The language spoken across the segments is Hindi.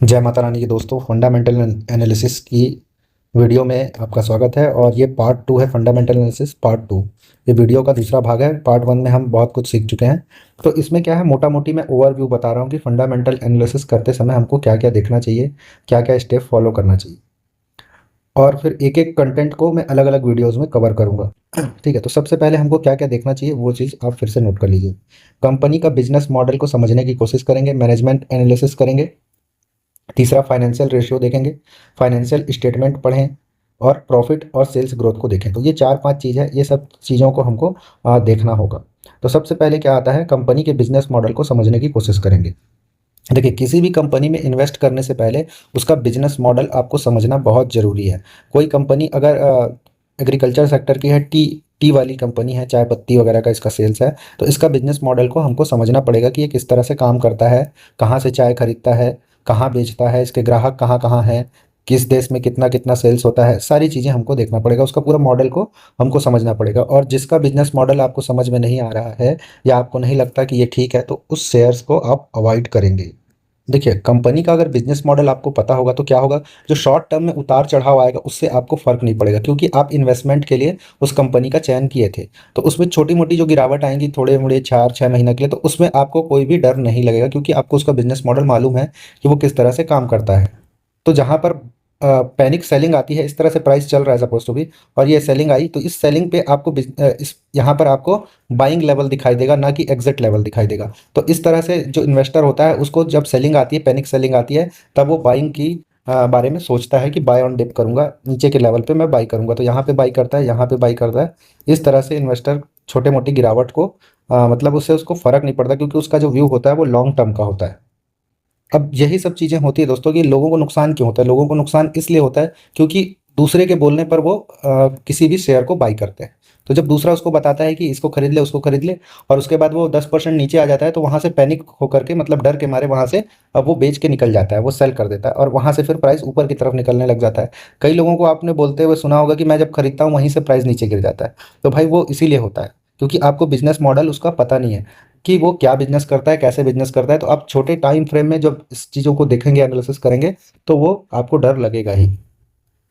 जय माता रानी के दोस्तों, फंडामेंटल एनालिसिस की वीडियो में आपका स्वागत है। और ये पार्ट 2 है, फंडामेंटल एनालिसिस पार्ट 2। ये वीडियो का दूसरा भाग है। पार्ट 1 में हम बहुत कुछ सीख चुके हैं। तो इसमें क्या है, मोटा मोटी मैं ओवरव्यू बता रहा हूँ कि फंडामेंटल एनालिसिस करते समय हमको क्या क्या देखना चाहिए, क्या क्या स्टेप फॉलो करना चाहिए। और फिर एक एक कंटेंट को मैं अलग अलग वीडियोज़ में कवर करूँगा। ठीक है, तो सबसे पहले हमको क्या क्या देखना चाहिए वो चीज़ आप फिर से नोट कर लीजिए। कंपनी का बिजनेस मॉडल को समझने की कोशिश करेंगे, मैनेजमेंट एनालिसिस करेंगे। तीसरा, फाइनेंशियल रेशियो देखेंगे, फाइनेंशियल स्टेटमेंट पढ़ें, और प्रॉफिट और सेल्स ग्रोथ को देखें। तो ये 4-5 चीज़ है, ये सब चीज़ों को हमको देखना होगा। तो सबसे पहले क्या आता है, कंपनी के बिजनेस मॉडल को समझने की कोशिश करेंगे। देखिए, किसी भी कंपनी में इन्वेस्ट करने से पहले उसका बिजनेस मॉडल आपको समझना बहुत ज़रूरी है। कोई कंपनी अगर एग्रीकल्चर सेक्टर की है, टी टी वाली कंपनी है, चाय पत्ती वगैरह का इसका सेल्स है, तो इसका बिजनेस मॉडल को हमको समझना पड़ेगा कि ये किस तरह से काम करता है, कहाँ से चाय खरीदता है, कहाँ बेचता है, इसके ग्राहक कहाँ कहाँ हैं, किस देश में कितना कितना सेल्स होता है, सारी चीज़ें हमको देखना पड़ेगा। उसका पूरा मॉडल को हमको समझना पड़ेगा। और जिसका बिजनेस मॉडल आपको समझ में नहीं आ रहा है या आपको नहीं लगता कि ये ठीक है, तो उस शेयर्स को आप अवॉइड करेंगे। देखिए, कंपनी का अगर बिजनेस मॉडल आपको पता होगा तो क्या होगा, जो शॉर्ट टर्म में उतार चढ़ाव आएगा उससे आपको फर्क नहीं पड़ेगा, क्योंकि आप इन्वेस्टमेंट के लिए उस कंपनी का चयन किए थे। तो उसमें छोटी मोटी जो गिरावट आएंगी थोड़े मोड़े 4-6 महीने के लिए, तो उसमें आपको कोई भी डर नहीं लगेगा, क्योंकि आपको उसका बिजनेस मॉडल मालूम है कि वो किस तरह से काम करता है। तो जहाँ पर पैनिक सेलिंग आती है, इस तरह से प्राइस चल रहा है सपोज टू बी, और ये सेलिंग आई, तो इस सेलिंग पे आपको इस यहाँ पर आपको बाइंग लेवल दिखाई देगा, ना कि एग्जिट लेवल दिखाई देगा। तो इस तरह से जो इन्वेस्टर होता है उसको जब सेलिंग आती है, पैनिक सेलिंग आती है, तब वो बाइंग की बारे में सोचता है कि बाय ऑन डिप करूंगा, नीचे के लेवल पे मैं बाई करूंगा। तो यहाँ पे बाई करता है, यहाँ पे बाई करता है। इस तरह से इन्वेस्टर छोटे मोटी गिरावट को मतलब उससे उसको फर्क नहीं पड़ता, क्योंकि उसका जो व्यू होता है वो लॉन्ग टर्म का होता है। अब यही सब चीज़ें होती है दोस्तों, कि लोगों को नुकसान क्यों होता है। लोगों को नुकसान इसलिए होता है क्योंकि दूसरे के बोलने पर वो किसी भी शेयर को बाई करते हैं। तो जब दूसरा उसको बताता है कि इसको खरीद ले, उसको खरीद ले, और उसके बाद वो 10% नीचे आ जाता है, तो वहाँ से पैनिक होकर के, मतलब डर के मारे वहाँ से अब वो बेच के निकल जाता है, वो सेल कर देता है, और वहाँ से फिर प्राइस ऊपर की तरफ निकलने लग जाता है। कई लोगों को आपने बोलते हुए सुना होगा कि मैं जब खरीदता हूँ वहीं से प्राइस नीचे गिर जाता है। तो भाई वो इसीलिए होता है क्योंकि आपको बिजनेस मॉडल उसका पता नहीं है कि वो क्या बिजनेस करता है, कैसे बिजनेस करता है। तो आप छोटे टाइम फ्रेम में जब इस चीज़ों को देखेंगे, एनालिसिस करेंगे, तो वो आपको डर लगेगा ही।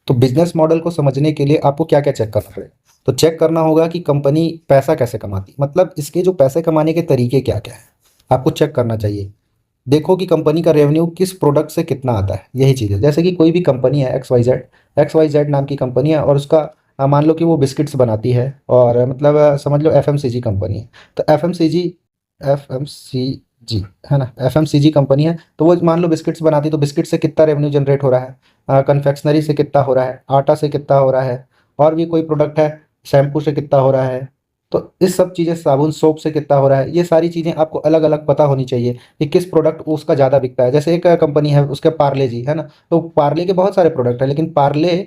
तो बिजनेस मॉडल को समझने के लिए आपको क्या क्या चेक करना पड़ेगा। तो चेक करना होगा कि कंपनी पैसा कैसे कमाती, मतलब इसके जो पैसे कमाने के तरीके क्या क्या है, आपको चेक करना चाहिए। देखो कि कंपनी का रेवेन्यू किस प्रोडक्ट से कितना आता है, यही चीज़ है। जैसे कि कोई भी कंपनी है, एक्स वाई जेड नाम की कंपनी है, और उसका मान लो कि वो बिस्किट्स बनाती है, और मतलब समझ लो एफएमसीजी कंपनी है। तो एफएमसीजी है ना, एफएमसीजी कंपनी है, तो वो मान लो बिस्किट्स बनाती है, तो बिस्किट से कितना रेवेन्यू जनरेट हो रहा है, कन्फेक्शनरी से कितना हो रहा है, आटा से कितना हो रहा है, और भी कोई प्रोडक्ट है, शैम्पू से कितना हो रहा है। तो इस सब चीज़ें, साबुन सोप से कितना हो रहा है, ये सारी चीज़ें आपको अलग अलग पता होनी चाहिए कि किस प्रोडक्ट उसका ज़्यादा बिकता है। जैसे एक कंपनी है, उसके पार्ले जी है ना, तो पार्ले के बहुत सारे प्रोडक्ट हैं, लेकिन पार्ले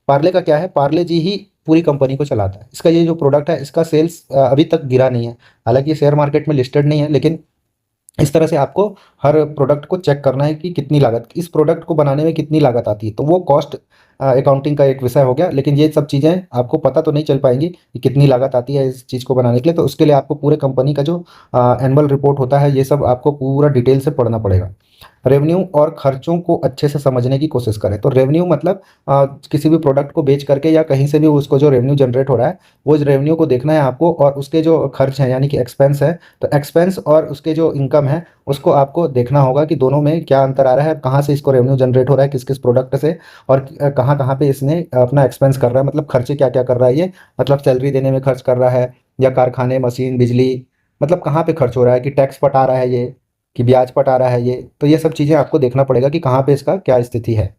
पार्ले का क्या है, पार्ले जी ही पूरी कंपनी को चलाता है। इसका ये जो प्रोडक्ट है, इसका सेल्स अभी तक गिरा नहीं है। हालांकि ये शेयर मार्केट में लिस्टेड नहीं है, लेकिन इस तरह से आपको हर प्रोडक्ट को चेक करना है कि कितनी लागत, इस प्रोडक्ट को बनाने में कितनी लागत आती है। तो वो कॉस्ट अकाउंटिंग का एक विषय हो गया, लेकिन ये सब चीज़ें आपको पता तो नहीं चल पाएंगी कि कितनी लागत आती है इस चीज़ को बनाने के लिए। तो उसके लिए आपको पूरे कंपनी का जो एनुअल रिपोर्ट होता है, ये सब आपको पूरा डिटेल से पढ़ना पड़ेगा। रेवेन्यू और खर्चों को अच्छे से समझने की कोशिश करें। तो रेवेन्यू मतलब किसी भी प्रोडक्ट को बेच करके या कहीं से भी उसको जो रेवेन्यू जनरेट हो रहा है, वो रेवेन्यू को देखना है आपको, और उसके जो खर्च हैं यानी कि एक्सपेंस है, तो एक्सपेंस और उसके जो इनकम है उसको आपको देखना होगा कि दोनों में क्या अंतर आ रहा है, कहाँ से इसको रेवेन्यू जनरेट हो रहा है, किस किस प्रोडक्ट से, और कहाँ कहाँ पे इसने अपना एक्सपेंस कर रहा है, मतलब खर्चे क्या क्या कर रहा है ये, मतलब सैलरी देने में खर्च कर रहा है, या कारखाने, मशीन, बिजली, मतलब कहाँ पे खर्च हो रहा है, कि टैक्स पटा रहा है ये, कि ब्याज पटा रहा है ये। तो ये सब चीज़ें आपको देखना पड़ेगा कि कहाँ पे इसका क्या स्थिति है।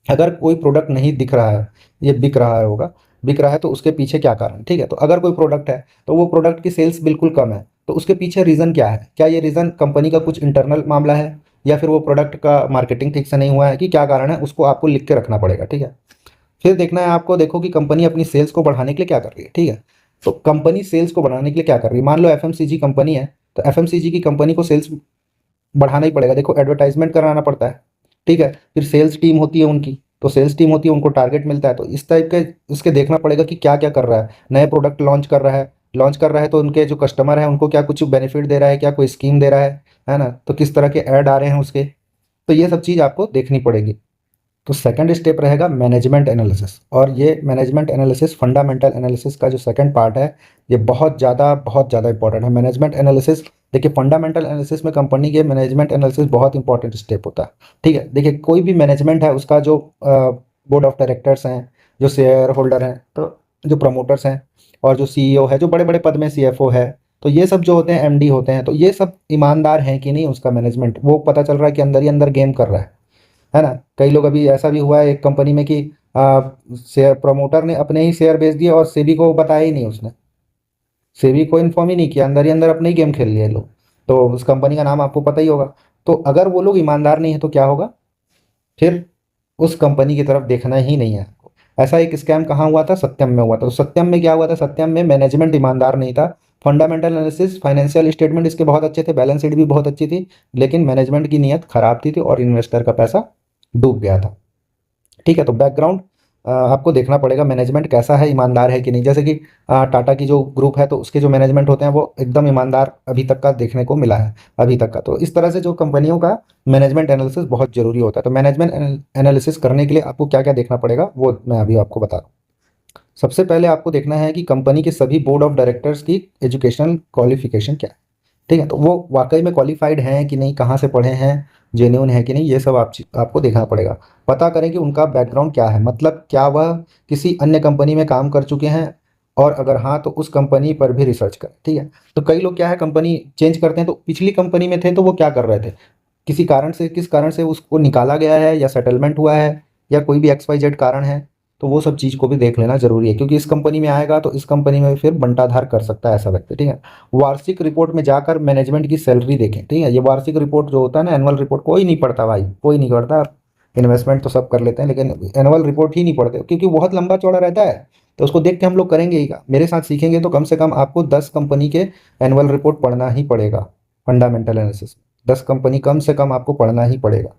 अगर कोई प्रोडक्ट नहीं दिख रहा है, ये बिक रहा है होगा, बिक रहा है, तो उसके पीछे क्या कारण, ठीक है। तो अगर कोई प्रोडक्ट है तो वो प्रोडक्ट की सेल्स बिल्कुल कम है, तो उसके पीछे रीज़न क्या है, क्या ये रीज़न कंपनी का कुछ इंटरनल मामला है, या फिर वो प्रोडक्ट का मार्केटिंग ठीक से नहीं हुआ है, कि क्या कारण है, उसको आपको लिख के रखना पड़ेगा, ठीक है। फिर देखना है आपको, देखो कि कंपनी अपनी सेल्स को बढ़ाने के लिए क्या कर रही है, ठीक है। तो कंपनी सेल्स को बढ़ाने के लिए क्या कर रही है, मान लो एफएमसीजी कंपनी है, तो एफएमसीजी की कंपनी को सेल्स बढ़ाना ही पड़ेगा। देखो, एडवर्टाइजमेंट कराना पड़ता है, ठीक है, फिर सेल्स टीम होती है उनकी, तो सेल्स टीम होती है, उनको टारगेट मिलता है। तो इस टाइप के इसके देखना पड़ेगा कि क्या क्या कर रहा है, नए प्रोडक्ट लॉन्च कर रहा है तो उनके जो कस्टमर हैं उनको क्या कुछ बेनिफिट दे रहा है, क्या कोई स्कीम दे रहा है ना, तो किस तरह के ऐड आ रहे हैं उसके, तो ये सब चीज़ आपको देखनी पड़ेगी। तो सेकंड स्टेप रहेगा मैनेजमेंट एनालिसिस, और ये मैनेजमेंट एनालिसिस फंडामेंटल एनालिसिस का जो सेकंड पार्ट है, ये बहुत ज़्यादा इंपॉर्टेंट है। मैनेजमेंट एनालिसिस, देखिए फंडामेंटल एनालिसिस में कंपनी के मैनेजमेंट एनालिसिस बहुत इंपॉर्टेंट स्टेप होता है। ठीक है, देखिए कोई भी मैनेजमेंट है उसका जो बोर्ड ऑफ डायरेक्टर्स हैं, जो शेयर होल्डर हैं, तो जो प्रमोटर्स हैं, और जो सीईओ है, जो बड़े बड़े पद में सीएफओ है, तो ये सब जो होते हैं एमडी होते हैं, तो ये सब ईमानदार हैं कि नहीं, उसका मैनेजमेंट वो पता चल रहा है कि अंदर ही अंदर गेम कर रहा है ना। कई लोग, अभी ऐसा भी हुआ है एक कंपनी में कि शेयर प्रमोटर ने अपने ही शेयर बेच दिए और सेबी को बताया ही नहीं, उसने सेबी को इन्फॉर्म ही नहीं किया, अंदर ही अंदर अपने ही गेम खेल लिए लोग। तो उस कंपनी का नाम आपको पता ही होगा। तो अगर वो लोग ईमानदार नहीं है तो क्या होगा, फिर उस कंपनी की तरफ देखना ही नहीं है आपको। ऐसा एक स्कैम कहाँ हुआ था, सत्यम में हुआ था। तो सत्यम में क्या हुआ था, सत्यम में मैनेजमेंट ईमानदार नहीं था, फंडामेंटल एनालिसिस फाइनेंशियल स्टेटमेंट इसके बहुत अच्छे थे, बैलेंस शीट भी बहुत अच्छी थी, लेकिन मैनेजमेंट की नीयत खराब थी और इन्वेस्टर का पैसा डूब गया था। ठीक है, तो बैकग्राउंड आपको देखना पड़ेगा, मैनेजमेंट कैसा है, ईमानदार है कि नहीं। जैसे कि टाटा की जो ग्रुप है, तो उसके जो मैनेजमेंट होते हैं वो एकदम ईमानदार अभी तक का देखने को मिला है, अभी तक का। तो इस तरह से जो कंपनियों का मैनेजमेंट एनालिसिस बहुत जरूरी होता है। तो मैनेजमेंट एनालिसिस करने के लिए आपको क्या क्या देखना पड़ेगा, वो मैं अभी आपको बता रहा हूँ। सबसे पहले आपको देखना है कि कंपनी के सभी बोर्ड ऑफ डायरेक्टर्स की एजुकेशनल क्वालिफिकेशन क्या है। ठीक है, तो वो वाकई में क्वालिफाइड हैं कि नहीं, कहाँ से पढ़े हैं, जेन्युइन है कि नहीं, ये सब आपको देखना पड़ेगा। पता करें कि उनका बैकग्राउंड क्या है, मतलब क्या वह किसी अन्य कंपनी में काम कर चुके हैं, और अगर हाँ तो उस कंपनी पर भी रिसर्च करें। ठीक है, तो कई लोग क्या है, कंपनी चेंज करते हैं, तो पिछली कंपनी में थे तो वो क्या कर रहे थे, किसी कारण से, किस कारण से उसको निकाला गया है, या सेटलमेंट हुआ है, या कोई भी XYZ कारण है, तो वो सब चीज़ को भी देख लेना जरूरी है, क्योंकि इस कंपनी में आएगा तो इस कंपनी में फिर बंटाधार कर सकता है ऐसा व्यक्ति। ठीक है, वार्षिक रिपोर्ट में जाकर मैनेजमेंट की सैलरी देखें। ठीक है, ये वार्षिक रिपोर्ट जो होता है ना, एनुअल रिपोर्ट कोई नहीं पढ़ता भाई, कोई नहीं पढ़ता। इन्वेस्टमेंट तो सब कर लेते हैं, लेकिन एनुअल रिपोर्ट ही नहीं पढ़ते, क्योंकि बहुत लंबा चौड़ा रहता है। तो उसको देख के हम लोग करेंगे ही क्या, मेरे साथ सीखेंगे तो कम से कम आपको 10 कंपनी के एनुअल रिपोर्ट पढ़ना ही पड़ेगा। फंडामेंटल एनालिसिस 10 कंपनी कम से कम आपको पढ़ना ही पड़ेगा।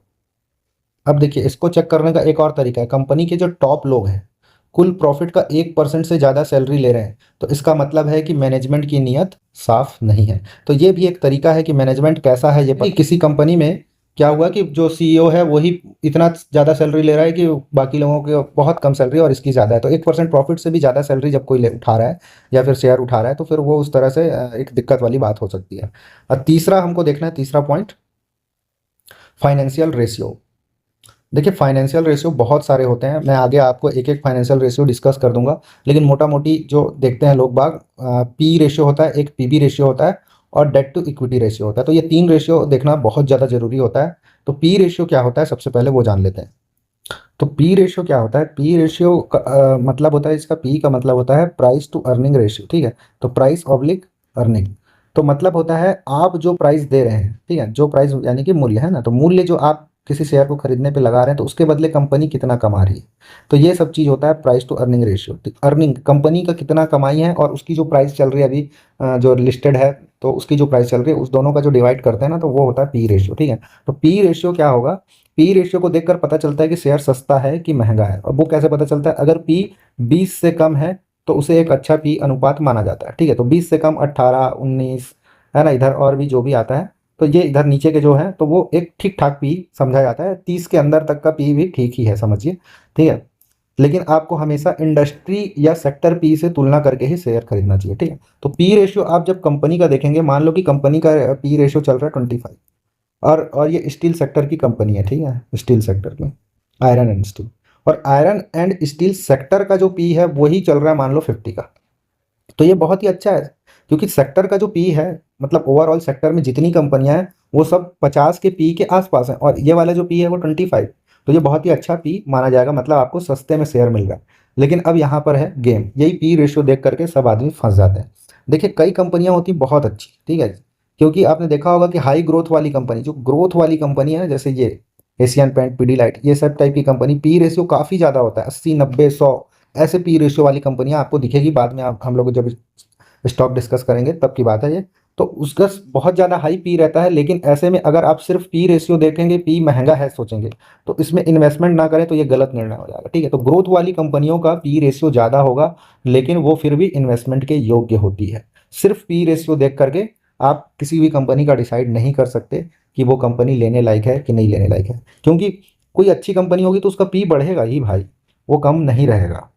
अब देखिए, इसको चेक करने का एक और तरीका है, कंपनी के जो टॉप लोग हैं कुल प्रॉफिट का 1% से ज़्यादा सैलरी ले रहे हैं, तो इसका मतलब है कि मैनेजमेंट की नीयत साफ नहीं है। तो ये भी एक तरीका है कि मैनेजमेंट कैसा है, ये किसी कंपनी में क्या हुआ कि जो सीईओ है वही इतना ज़्यादा सैलरी ले रहा है कि बाकी लोगों के बहुत कम सैलरी और इसकी ज़्यादा है। तो 1% प्रॉफिट से भी ज़्यादा सैलरी जब कोई उठा रहा है या फिर शेयर उठा रहा है, तो फिर वो उस तरह से एक दिक्कत वाली बात हो सकती है। और तीसरा हमको देखना है, तीसरा पॉइंट, फाइनेंशियल रेशियो। देखिए फाइनेंशियल रेशियो बहुत सारे होते हैं, मैं आगे आपको एक एक फाइनेंशियल रेशियो डिस्कस कर दूंगा, लेकिन मोटा मोटी जो देखते हैं लोग बाग, पी रेशियो होता है, एक पीबी रेशियो होता है, और डेट टू इक्विटी रेशियो होता है। तो ये 3 रेशियो देखना बहुत ज़्यादा जरूरी होता है। तो पी रेशियो क्या होता है, सबसे पहले वो जान लेते हैं। तो पी रेशियो क्या होता है, पी रेशियो का मतलब होता है, इसका पी का मतलब होता है प्राइस टू अर्निंग रेशियो। ठीक है, तो प्राइस ऑब्लिक अर्निंग, तो मतलब होता है आप जो प्राइस दे रहे हैं, ठीक है, जो प्राइस यानी कि मूल्य है ना, तो मूल्य जो आप किसी शेयर को खरीदने पे लगा रहे हैं, तो उसके बदले कंपनी कितना कमा रही है, तो ये सब चीज़ होता है price to earning ratio. Earning company का कितना कमाई है और उसकी जो प्राइस चल रही है अभी, जो लिस्टेड है, तो उसकी जो प्राइस चल रही है, उस दोनों का जो डिवाइड करते हैं ना, तो वो होता है पी रेशियो। ठीक है, तो पी रेशियो क्या होगा, पी रेशियो को देखकर पता चलता है कि शेयर सस्ता है कि महंगा है। और वो कैसे पता चलता है, अगर पी 20 से कम है तो उसे एक अच्छा पी अनुपात माना जाता है। ठीक है, तो 20 से कम 18, 19 है ना, इधर और भी जो भी आता है, तो ये इधर नीचे के जो है, तो वो एक ठीक ठाक पी समझा जाता है। 30 के अंदर तक का पी भी ठीक ही है, समझिए। ठीक है, लेकिन आपको हमेशा इंडस्ट्री या सेक्टर पी से तुलना करके ही शेयर खरीदना चाहिए। ठीक है, तो पी रेशियो आप जब कंपनी का देखेंगे, मान लो कि कंपनी का पी रेशियो चल रहा है 25, और ये स्टील सेक्टर की कंपनी है। ठीक है, स्टील सेक्टर की, आयरन एंड स्टील, और आयरन एंड स्टील सेक्टर का जो पी है वही चल रहा है मान लो 50 का। तो ये बहुत ही अच्छा है, क्योंकि सेक्टर का जो पी है, मतलब ओवरऑल सेक्टर में जितनी कंपनियां हैं वो सब 50 के पी के आसपास हैं, और ये वाला जो पी है वो 25। तो ये बहुत ही अच्छा पी माना जाएगा, मतलब आपको सस्ते में शेयर मिल रहा है। लेकिन अब यहाँ पर है गेम, यही पी रेशियो देख करके सब आदमी फंस जाते हैं। देखिए कई कंपनियां होती बहुत अच्छी, ठीक है, क्योंकि आपने देखा होगा कि हाई ग्रोथ वाली कंपनी, जो ग्रोथ वाली कंपनी है, जैसे ये एशियन पेंट, पीडीलाइट, ये सब टाइप की कंपनी, पी रेशियो काफ़ी ज़्यादा होता है, 80, 90, 100 ऐसे पी रेशियो वाली कंपनियां आपको दिखेगी बाद में। आप हम लोग जब स्टॉक डिस्कस करेंगे तब की बात है ये। तो उसका बहुत ज़्यादा हाई पी रहता है, लेकिन ऐसे में अगर आप सिर्फ पी रेशियो देखेंगे, पी महंगा है सोचेंगे, तो इसमें इन्वेस्टमेंट ना करें तो ये गलत निर्णय हो जाएगा। ठीक है, तो ग्रोथ वाली कंपनियों का पी रेशियो ज़्यादा होगा, लेकिन वो फिर भी इन्वेस्टमेंट के योग्य होती है। सिर्फ पी रेशियो देख करके आप किसी भी कंपनी का डिसाइड नहीं कर सकते। कि वो कंपनी लेने लायक है कि नहीं लेने लायक है। क्योंकि कोई अच्छी कंपनी होगी तो उसका पी बढ़ेगा ही भाई, वो कम नहीं रहेगा।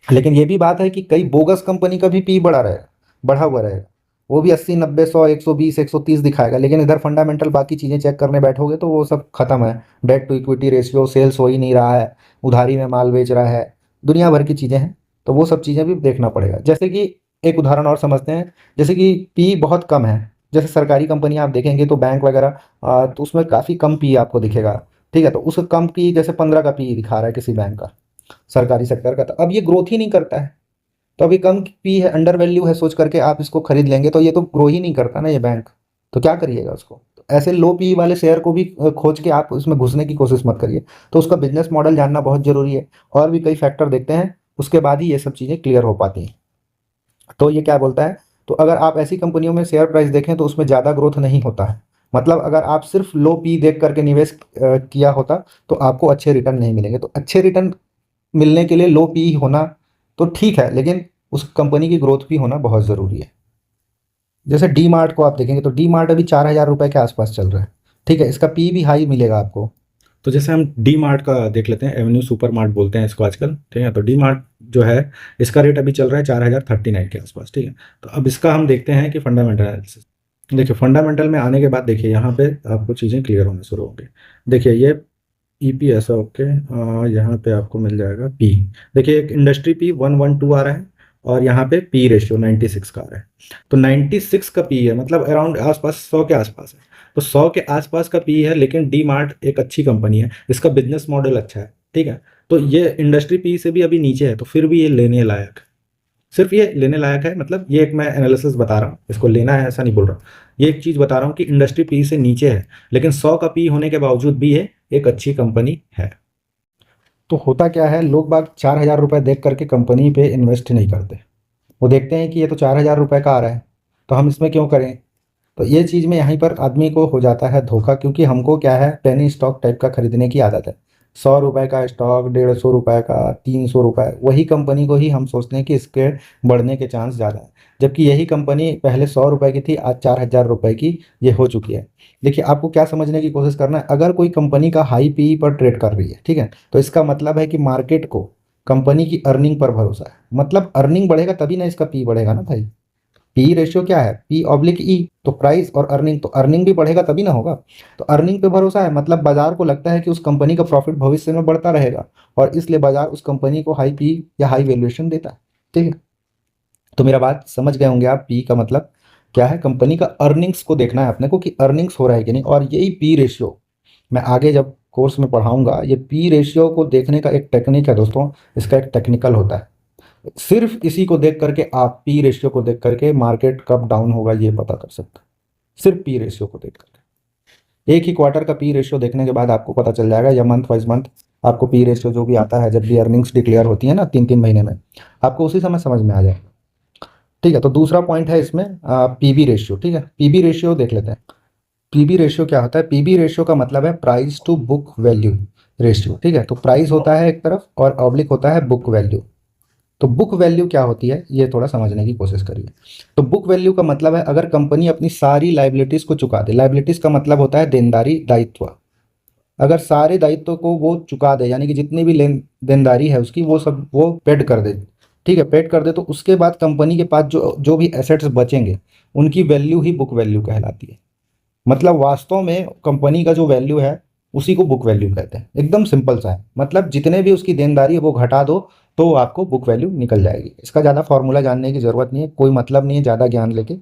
लेकिन ये भी बात है कि कई बोगस कंपनी का भी पी बढ़ा रहेगा, बढ़ा हुआ रहेगा, वो भी 80 90 100 120 130 दिखाएगा, लेकिन इधर फंडामेंटल बाकी चीज़ें चेक करने बैठोगे तो वो सब खत्म है। Debt to equity ratio, sales हो ही नहीं रहा है, उधारी में माल बेच रहा है, दुनिया भर की चीज़ें हैं। तो वो सब चीज़ें भी देखना पड़ेगा। जैसे कि एक उदाहरण और समझते हैं, जैसे कि पी बहुत कम है, जैसे सरकारी कंपनी आप देखेंगे तो बैंक वगैरह, तो उसमें काफ़ी कम पी आपको दिखेगा। ठीक है, तो उस कम पी जैसे 15 का पी दिखा रहा है किसी बैंक का, सरकारी सेक्टर का, तो अब ये ग्रोथ ही नहीं करता है। तो अभी कम पी है, अंडर वैल्यू है, सोच करके आप इसको खरीद लेंगे तो ये तो ग्रो ही नहीं करता ना ये बैंक, तो क्या करिएगा उसको। तो ऐसे लो पी वाले शेयर को भी खोज के आप उसमें घुसने की कोशिश मत करिए। तो उसका बिजनेस मॉडल जानना बहुत जरूरी है, और भी कई फैक्टर देखते हैं, उसके बाद ही ये सब चीज़ें क्लियर हो पाती हैं। तो ये क्या बोलता है, तो अगर आप ऐसी कंपनियों में शेयर प्राइस देखें तो उसमें ज़्यादा ग्रोथ नहीं होता है। मतलब अगर आप सिर्फ लो पी देख करके निवेश किया होता तो आपको अच्छे रिटर्न नहीं मिलेंगे। तो अच्छे रिटर्न मिलने के लिए लो पी होना तो ठीक है, लेकिन उस कंपनी की ग्रोथ भी होना बहुत ज़रूरी है। जैसे डी मार्ट को आप देखेंगे तो डी मार्ट अभी 4,000 रुपये के आसपास चल रहा है। ठीक है, इसका पी भी हाई मिलेगा आपको। तो जैसे हम डी मार्ट का देख लेते हैं, एवेन्यू सुपर मार्ट बोलते हैं इसको आजकल। ठीक है, तो डी मार्ट जो है, इसका रेट अभी चल रहा है 4,039 के आसपास। ठीक है, तो अब इसका हम देखते हैं कि फंडामेंटल एनालिसिस। देखिए फंडामेंटल में आने के बाद देखिए यहाँ पे आपको चीज़ें क्लियर होने शुरू होंगी। देखिए ये ईपीएस ओके, यहाँ पे आपको मिल जाएगा पी। देखिए एक इंडस्ट्री पी 112 आ रहा है, और यहाँ पे पी रेशियो 96 का आ रहा है। तो 96 का पी है, मतलब अराउंड आसपास 100 के आसपास है। तो 100 के आसपास का पी है, लेकिन डी मार्ट एक अच्छी कंपनी है, इसका बिजनेस मॉडल अच्छा है। ठीक है, तो ये इंडस्ट्री पी से भी अभी नीचे है, तो फिर भी ये लेने लायक है। सिर्फ ये लेने लायक है, मतलब ये एक मैं एनालिसिस बता रहा हूँ, इसको लेना है ऐसा नहीं बोल रहा। ये एक चीज़ बता रहा हूँ कि इंडस्ट्री पी से नीचे है, लेकिन 100 का पी होने के बावजूद भी ये एक अच्छी कंपनी है। तो होता क्या है, लोग बाग 4,000 रुपये देख करके कंपनी पे इन्वेस्ट नहीं करते। वो देखते हैं कि ये तो 4,000 रुपये का आ रहा है, तो हम इसमें क्यों करें। तो ये चीज़ में यहीं पर आदमी को हो जाता है धोखा, क्योंकि हमको क्या है, पेनी स्टॉक टाइप का खरीदने की आदत है। 100 रुपये का स्टॉक, 150 रुपये का, 300 रुपये, वही कंपनी को ही हम सोचते हैं कि इसके बढ़ने के चांस ज़्यादा है। जबकि यही कंपनी पहले 100 रुपये की थी, आज 4,000 रुपये की ये हो चुकी है। देखिए आपको क्या समझने की कोशिश करना है, अगर कोई कंपनी का हाई पी पर ट्रेड कर रही है, ठीक है, तो इसका मतलब है कि मार्केट को कंपनी की अर्निंग पर भरोसा है। मतलब अर्निंग बढ़ेगा तभी ना इसका पी बढ़ेगा ना भाई। पी रेशियो क्या है, पी ऑब्लिक ई, तो प्राइस और अर्निंग, तो अर्निंग भी बढ़ेगा तभी ना होगा। तो अर्निंग पे भरोसा है, मतलब बाजार को लगता है कि उस कंपनी का प्रॉफिट भविष्य में बढ़ता रहेगा, और इसलिए बाजार उस कंपनी को हाई पी या हाई वैल्यूएशन देता है। ठीक है, तो मेरा बात समझ गए होंगे आप, पी का मतलब क्या है, कंपनी का अर्निंग्स को देखना है अपने को कि अर्निंग्स हो रहा है कि नहीं। और यही पी रेशियो मैं आगे जब कोर्स में पढ़ाऊंगा, ये पी रेशियो को देखने का एक टेक्निक है दोस्तों, इसका एक टेक्निकल होता है। सिर्फ इसी को देख करके आप, पी रेशियो को देख करके मार्केट कब डाउन होगा ये पता कर सकते हैं, सिर्फ पी रेशियो को देख करके। एक ही क्वार्टर का पी रेशियो देखने के बाद आपको पता चल जाएगा, या मंथ वाइज मंथ आपको पी रेशियो जो भी आता है जब भी अर्निंग्स डिक्लेयर होती है ना 3 3 महीने में, आपको उसी समय समझ में आ जाएगा। ठीक है, तो दूसरा पॉइंट है इसमें पीबी रेशियो। ठीक है, पीबी रेशियो देख लेते हैं। पीबी रेशियो क्या होता है, पीबी रेशियो का मतलब है price to book value ratio. ठीक है, तो प्राइस होता है एक तरफ और ऑब्लिक होता है बुक वैल्यू। तो बुक वैल्यू क्या होती है ये थोड़ा समझने की कोशिश करिए। तो बुक वैल्यू का मतलब है अगर कंपनी अपनी सारी लाइबिलिटीज को चुका दे, लाइबिलिटीज का मतलब होता है देनदारी, दायित्व। अगर सारे दायित्व को वो चुका दे, यानी कि जितनी भी लेन देनदारी है उसकी वो सब वो पेड कर दे। ठीक है, पेड कर दे, तो उसके बाद कंपनी के पास जो जो भी एसेट्स बचेंगे उनकी वैल्यू ही बुक वैल्यू कहलाती है। मतलब वास्तव में कंपनी का जो वैल्यू है उसी को बुक वैल्यू कहते हैं। एकदम सिंपल सा है, मतलब जितने भी उसकी देनदारी है वो घटा दो तो आपको बुक वैल्यू निकल जाएगी। इसका ज़्यादा फॉर्मूला जानने की ज़रूरत नहीं है, कोई मतलब नहीं है ज़्यादा ज्ञान लेके,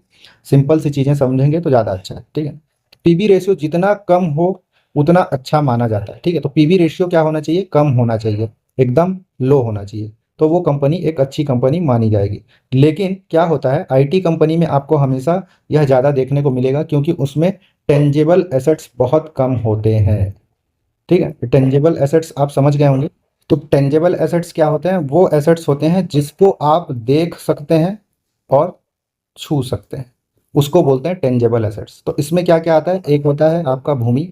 सिंपल सी चीज़ें समझेंगे तो ज़्यादा अच्छा है। ठीक है, पीबी रेशियो जितना कम हो उतना अच्छा माना जाता है। ठीक है, तो पीबी रेशियो क्या होना चाहिए, कम होना चाहिए, एकदम लो होना चाहिए, तो वो कंपनी एक अच्छी कंपनी मानी जाएगी। लेकिन क्या होता है, आईटी कंपनी में आपको हमेशा यह ज़्यादा देखने को मिलेगा, क्योंकि उसमें टेंजेबल एसेट्स बहुत कम होते हैं। ठीक है, टेंजेबल एसेट्स आप समझ गए होंगे। तो टेंजेबल एसेट्स क्या होते हैं, वो एसेट्स होते हैं जिसको आप देख सकते हैं और छू सकते हैं, उसको बोलते हैं टेंजेबल एसेट्स। तो इसमें क्या क्या आता है, एक होता है आपका भूमि,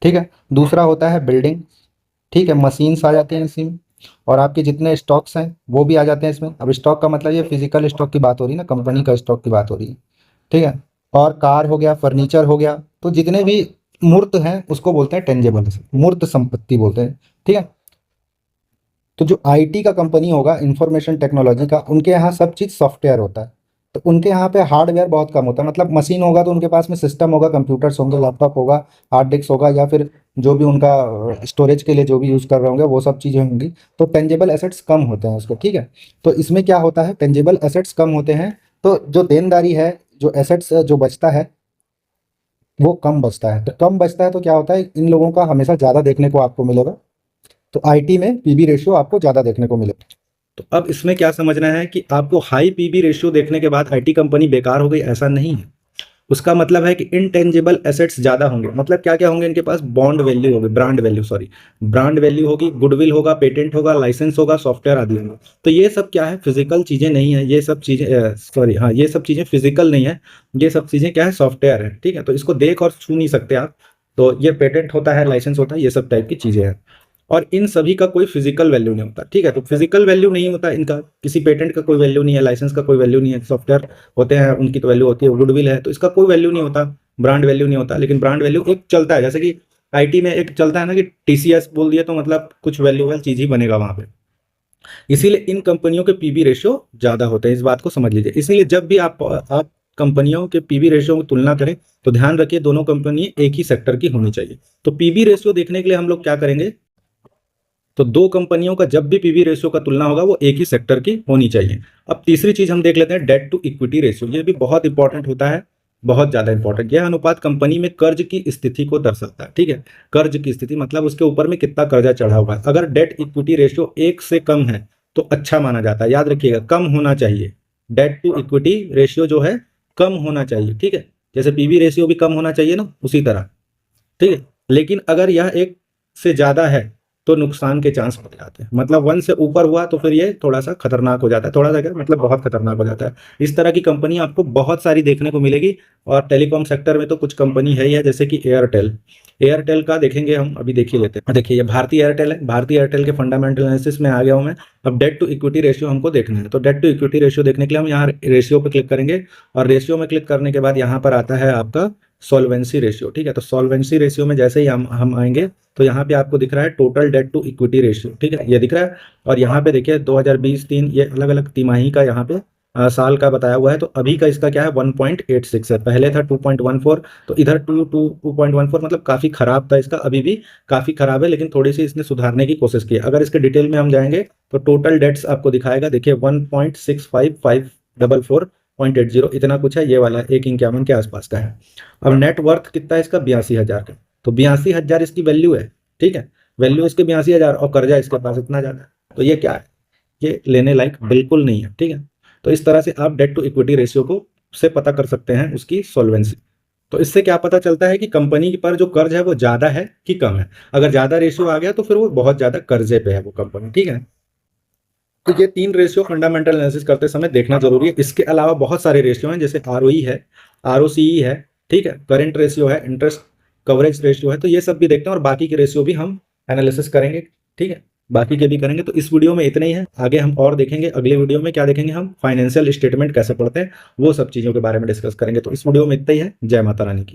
ठीक है, दूसरा होता है बिल्डिंग, ठीक है, मशीन्स आ जाते हैं इसमें, और आपके जितने स्टॉक्स हैं वो भी आ जाते हैं इसमें। अब स्टॉक का मतलब ये फिजिकल स्टॉक की बात हो रही है ना, कंपनी का स्टॉक की बात हो रही है। ठीक है, और कार हो गया, फर्नीचर हो गया, तो जितने भी मूर्त हैं उसको बोलते हैं टेंजेबल, मूर्त संपत्ति बोलते हैं, ठीक है। तो जो आईटी का कंपनी होगा, इंफॉर्मेशन टेक्नोलॉजी का, उनके यहाँ सब चीज़ सॉफ्टवेयर होता है। तो उनके यहाँ पे हार्डवेयर बहुत कम होता है, मतलब मशीन होगा तो उनके पास में सिस्टम होगा, कंप्यूटर्स होंगे, लैपटॉप होगा, हार्ड डिस्क होगा, या फिर जो भी उनका स्टोरेज के लिए जो भी यूज़ कर रहे होंगे वो सब चीज़ें होंगी। तो टेंजेबल एसेट्स कम होते हैं उसको, ठीक है। तो इसमें क्या होता है, टेंजेबल एसेट्स कम होते हैं, तो जो देनदारी है, जो एसेट्स जो बचता है वो कम बचता है। तो कम बचता है तो क्या होता है, इन लोगों का हमेशा ज़्यादा देखने को आपको मिलेगा। तो आईटी में पीबी रेशियो आपको ज़्यादा देखने को मिलेगा। तो अब इसमें क्या समझना है कि आपको हाई पीबी रेशियो देखने के बाद आईटी कंपनी बेकार हो गई, ऐसा नहीं है। उसका मतलब है कि इनटेंजिबल एसेट्स ज़्यादा होंगे। मतलब क्या क्या होंगे इनके पास, बॉन्ड वैल्यू होगी, brand value, sorry, brand value होगी, गुडविल होगा, पेटेंट होगा, लाइसेंस होगा, सॉफ्टवेयर आदि होंगे। तो ये सब क्या है, फिजिकल चीज़ें नहीं है, ये सब चीज़ें, सॉरी हाँ, ये सब चीज़ें फिजिकल नहीं है, ये सब चीज़ें क्या है, सॉफ्टवेयर है, ठीक है। तो इसको देख और छू नहीं सकते आप। तो ये पेटेंट होता है, लाइसेंस होता है, ये सब टाइप की चीज़ें हैं। और इन सभी का कोई फिजिकल वैल्यू नहीं होता, ठीक है। तो फिजिकल वैल्यू नहीं होता इनका, किसी पेटेंट का कोई वैल्यू नहीं है, लाइसेंस का कोई वैल्यू नहीं है, सॉफ्टवेयर होते हैं उनकी तो वैल्यू होती है, गुडविल है तो इसका कोई वैल्यू नहीं होता, ब्रांड वैल्यू नहीं होता। लेकिन ब्रांड वैल्यू एक चलता है, जैसे कि आईटी में एक चलता है ना कि टीसीएस बोल दिया तो मतलब कुछ वैल्यूएबल चीज ही बनेगा वहां पे। इसीलिए इन कंपनियों के पीबी रेशियो ज्यादा होते हैं, इस बात को समझ लीजिए। इसलिए जब भी आप कंपनियों के पीबी रेशियो की तुलना करें तो ध्यान रखिए दोनों कंपनी एक ही सेक्टर की होनी चाहिए। तो पीबी रेशियो देखने के लिए हम लोग क्या करेंगे, तो दो कंपनियों का जब भी पीवी रेशियो का तुलना होगा वो एक ही सेक्टर की होनी चाहिए। अब तीसरी चीज हम देख लेते हैं, डेट टू इक्विटी रेशियो। ये भी बहुत इंपॉर्टेंट होता है, बहुत ज्यादा इंपॉर्टेंट। यह अनुपात कंपनी में कर्ज की स्थिति को दर्शाता है, ठीक है। कर्ज की स्थिति मतलब उसके ऊपर में कितना कर्जा चढ़ा हुआ है। अगर डेट इक्विटी रेशियो 1 से कम है तो अच्छा माना जाता है, याद रखिएगा, कम होना चाहिए। डेट टू इक्विटी रेशियो जो है कम होना चाहिए, ठीक है। जैसे पीवी रेशियो भी कम होना चाहिए ना, उसी तरह, ठीक है। लेकिन अगर यह 1 से ज्यादा है तो नुकसान के चांस बढ़ जाते हैं। मतलब 1 से ऊपर हुआ तो फिर ये थोड़ा सा खतरनाक हो जाता है, थोड़ा सा क्या मतलब बहुत खतरनाक हो जाता है। इस तरह की कंपनी आपको बहुत सारी देखने को मिलेगी। और टेलीकॉम सेक्टर में तो कुछ कंपनी है ही है, जैसे कि एयरटेल। एयरटेल का देखेंगे हम, अभी देखिए लेते हैं। देखिए ये भारतीय एयरटेल है, भारतीय एयरटेल के फंडामेंटल एनालिसिस में आ गया हूं मैं। अब डेट टू इक्विटी रेशियो हमको देखना है, तो डेट टू इक्विटी रेशियो देखने के लिए हम यहाँ रेशियो पे क्लिक करेंगे। और रेशियो में क्लिक करने के बाद यहाँ पर आता है आपका सॉल्वेंसी रेशियो, ठीक है। तो सॉल्वेंसी रेशियो में जैसे ही हम आएंगे तो यहाँ पे आपको दिख रहा है total debt to equity ratio, ठीक है, ये दिख रहा है। और यहाँ पे देखिए 2020-3 ये अलग अलग तिमाही का यहाँ पे साल का बताया हुआ है। तो अभी का इसका क्या है, 1.86 है, पहले था 2.14। तो इधर 2.14 मतलब काफी खराब था इसका, अभी भी काफी खराब है, लेकिन थोड़ी सी इसने सुधारने की कोशिश की है। अगर इसके डिटेल में हम जाएंगे तो टोटल डेट्स आपको दिखाएगा, देखिए 1.65544.80 इतना कुछ है, ये वाला 1.51 के आसपास का है। अब नेटवर्थ कितना है इसका, 82,000 का। तो 82,000 इसकी वैल्यू है, ठीक है, वैल्यू इसके 82,000, और कर्जा इसके पास इतना ज्यादा। तो ये क्या है, ये लेने लायक बिल्कुल नहीं है, ठीक है। तो इस तरह से आप डेट टू इक्विटी रेशियो को से पता कर सकते हैं उसकी सॉल्वेंसी। तो इससे क्या पता चलता है कि कंपनी पर जो कर्ज है वो ज्यादा है कि कम है। अगर ज्यादा रेशियो आ गया तो फिर वो बहुत ज्यादा कर्जे पे है वो कंपनी, ठीक है। तो ये 3 रेशियो फंडामेंटल एनालिसिस करते समय देखना जरूरी है। इसके अलावा बहुत सारे रेशियो हैं, जैसे आरओई है, आरओसीई है, ठीक है, करंट रेशियो है, इंटरेस्ट कवरेज रेशियो है। तो ये सब भी देखते हैं और बाकी के रेशियो भी हम एनालिसिस करेंगे, ठीक है, बाकी के भी करेंगे। तो इस वीडियो में इतना ही है, आगे हम और देखेंगे। अगले वीडियो में क्या देखेंगे, हम फाइनेंशियल स्टेटमेंट कैसे पढ़ते हैं वो सब चीजों के बारे में डिस्कस करेंगे। तो इस वीडियो में इतना ही है। जय माता रानी की।